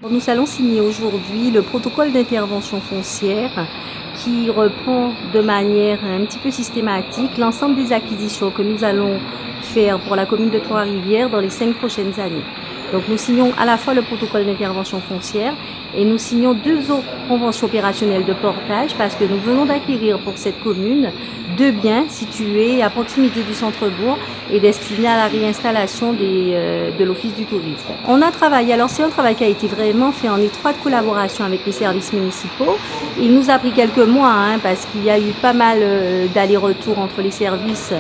Nous allons signer aujourd'hui le protocole d'intervention foncière qui reprend de manière un petit peu systématique l'ensemble des acquisitions que nous allons faire pour la commune de Trois-Rivières dans les 5 prochaines années. Donc nous signons à la fois le protocole d'intervention foncière et nous signons 2 autres conventions opérationnelles de portage parce que nous venons d'acquérir pour cette commune 2 biens situés à proximité du centre-bourg et destinés à la réinstallation de l'Office du tourisme. On a travaillé, alors c'est un travail qui a été vraiment fait en étroite collaboration avec les services municipaux. Il nous a pris quelques mois parce qu'il y a eu pas mal d'allers-retours entre les services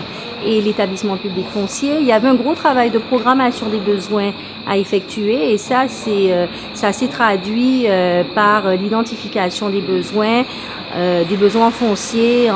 et l'établissement public foncier. Il y avait un gros travail de programmation des besoins à effectuer et ça s'est traduit par l'identification des besoins fonciers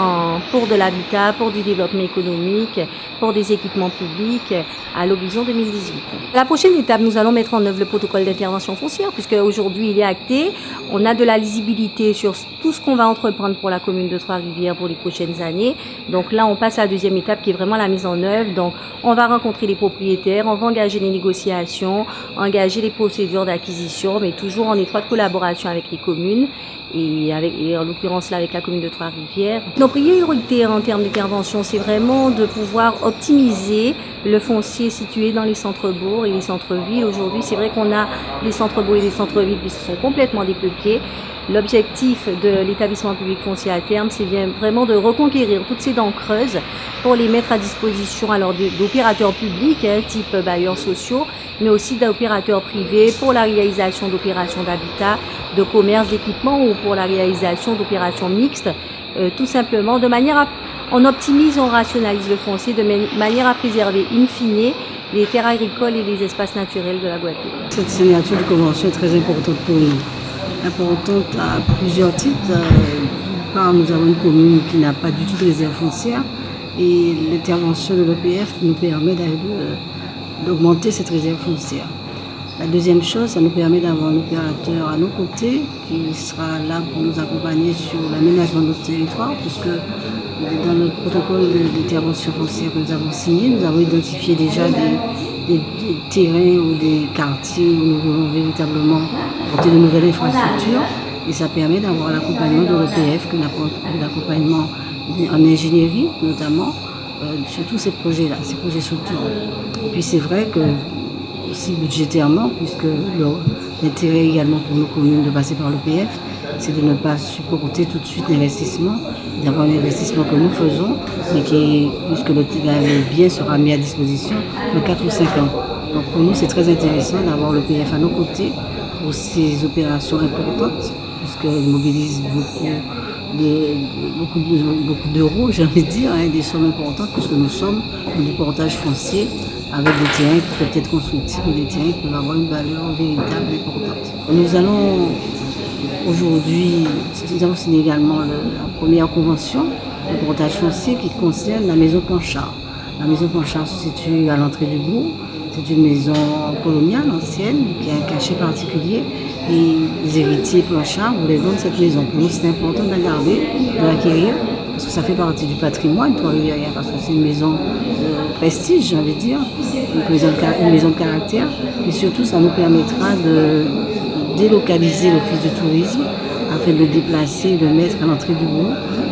pour de l'habitat, pour du développement économique, pour des équipements publics à l'horizon 2018. La prochaine étape, nous allons mettre en œuvre le protocole d'intervention foncière puisque aujourd'hui il est acté. On a de la lisibilité sur tout ce qu'on va entreprendre pour la commune de Trois-Rivières pour les prochaines années. Donc là, on passe à la deuxième étape qui est vraiment la mise en œuvre. Donc on va rencontrer les propriétaires, on va engager les négociations, engager les procédures d'acquisition, mais toujours en étroite collaboration avec les communes et en l'occurrence là avec la commune de Trois-Rivières. Nos priorités en termes d'intervention, c'est vraiment de pouvoir optimiser le foncier situé dans les centres-bourgs et les centres-villes. Aujourd'hui, c'est vrai qu'on a des centres-bourgs et des centres-villes qui se sont complètement dépeuplés. L'objectif de l'établissement public foncier à terme, c'est bien vraiment de reconquérir toutes ces dents creuses pour les mettre à disposition alors d'opérateurs publics, type bailleurs sociaux, mais aussi d'opérateurs privés pour la réalisation d'opérations d'habitat, de commerce, d'équipement ou pour la réalisation d'opérations mixtes, tout simplement de manière à on optimise, on rationalise le foncier de manière à préserver in fine les terres agricoles et les espaces naturels de la Guadeloupe. Cette signature de convention est très importante pour nous. Importante à plusieurs titres. D'une part, nous avons une commune qui n'a pas du tout de réserve foncière et l'intervention de l'EPF nous permet d'augmenter cette réserve foncière. La deuxième chose, ça nous permet d'avoir un opérateur à nos côtés qui sera là pour nous accompagner sur l'aménagement de notre territoire puisque dans le protocole d'intervention foncière que nous avons signé, nous avons identifié déjà des terrains ou des quartiers où nous voulons véritablement porter de nouvelles infrastructures et ça permet d'avoir l'accompagnement de l'EPF, l'accompagnement en ingénierie notamment, sur tous ces projets-là, ces projets structurants. Et puis c'est vrai que aussi budgétairement, puisque l'intérêt également pour nos communes de passer par l'EPF, c'est de ne pas supporter tout de suite l'investissement, d'avoir un investissement que nous faisons, mais puisque le bien sera mis à disposition dans 4 ou 5 ans. Donc pour nous, c'est très intéressant d'avoir l'EPF à nos côtés pour ces opérations importantes, puisqu'elles mobilisent beaucoup d'euros, j'ai envie de dire, des sommes importantes, puisque nous sommes dans du portage foncier avec des terrains qui peuvent être constructibles et des terrains qui peuvent avoir une valeur véritable importante. Nous allons aujourd'hui, nous avons signé également la première convention de portage foncier qui concerne la maison Planchard. La maison Planchard se situe à l'entrée du bourg. C'est une maison coloniale ancienne qui a un cachet particulier et les héritiers Planchard voulaient vendre cette maison. Pour nous, c'est important de la garder, de l'acquérir parce que ça fait partie du patrimoine Trois-Rivières, parce que c'est une maison de prestige, j'ai envie de dire, une maison de caractère et surtout ça nous permettra de délocaliser l'office du tourisme afin de le déplacer et de le mettre à l'entrée du bourg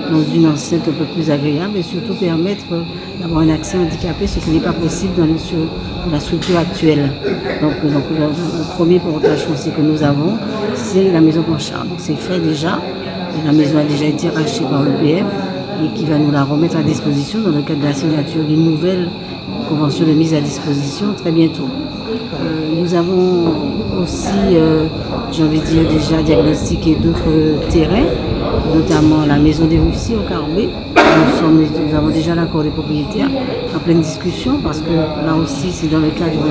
dans une enceinte un peu plus agréable et surtout permettre d'avoir un accès handicapé, ce qui n'est pas possible dans la structure actuelle. Donc le premier portage foncier que nous avons, c'est la maison Planchard. Donc c'est fait déjà, et la maison a déjà été rachetée par l'EPF et qui va nous la remettre à disposition dans le cadre de la signature d'une nouvelle convention de mise à disposition très bientôt. Nous avons aussi, j'ai envie de dire, déjà diagnostiqué d'autres terrains, notamment la maison des Russies au Carbet. Nous avons déjà l'accord des propriétaires en pleine discussion parce que là aussi c'est dans le cadre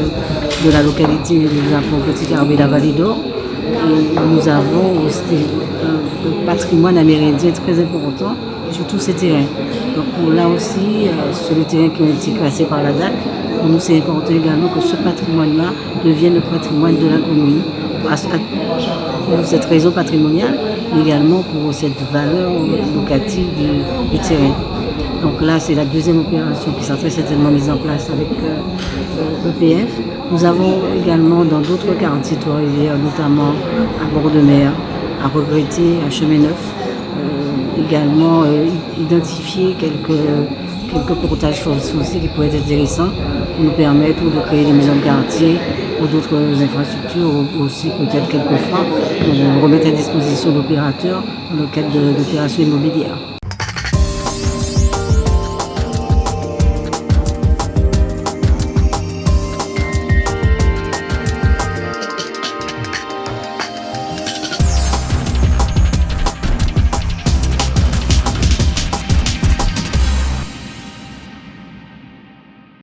de la localité de Petit Carbet, la Vallée d'Or. Et nous avons aussi un patrimoine amérindien très important sur tous ces terrains. Donc là aussi, sur les terrains qui ont été classés par la DAC, pour nous c'est important également que ce patrimoine-là devienne le patrimoine de la commune, pour cette raison patrimoniale, mais également pour cette valeur locative du terrain. Donc là, c'est la deuxième opération qui sera très certainement mise en place avec l'EPF. Nous avons également dans d'autres quartiers de Trois-Rivières, notamment à Bord-de-Mer, à Regretter, à Chemin-Neuf, également identifier quelques portages fonciers qui pourraient être intéressants pour nous permettre de créer des maisons de quartier ou d'autres infrastructures, ou aussi peut-être quelquefois pour remettre à disposition d'opérateurs dans le cadre d'opérations immobilières.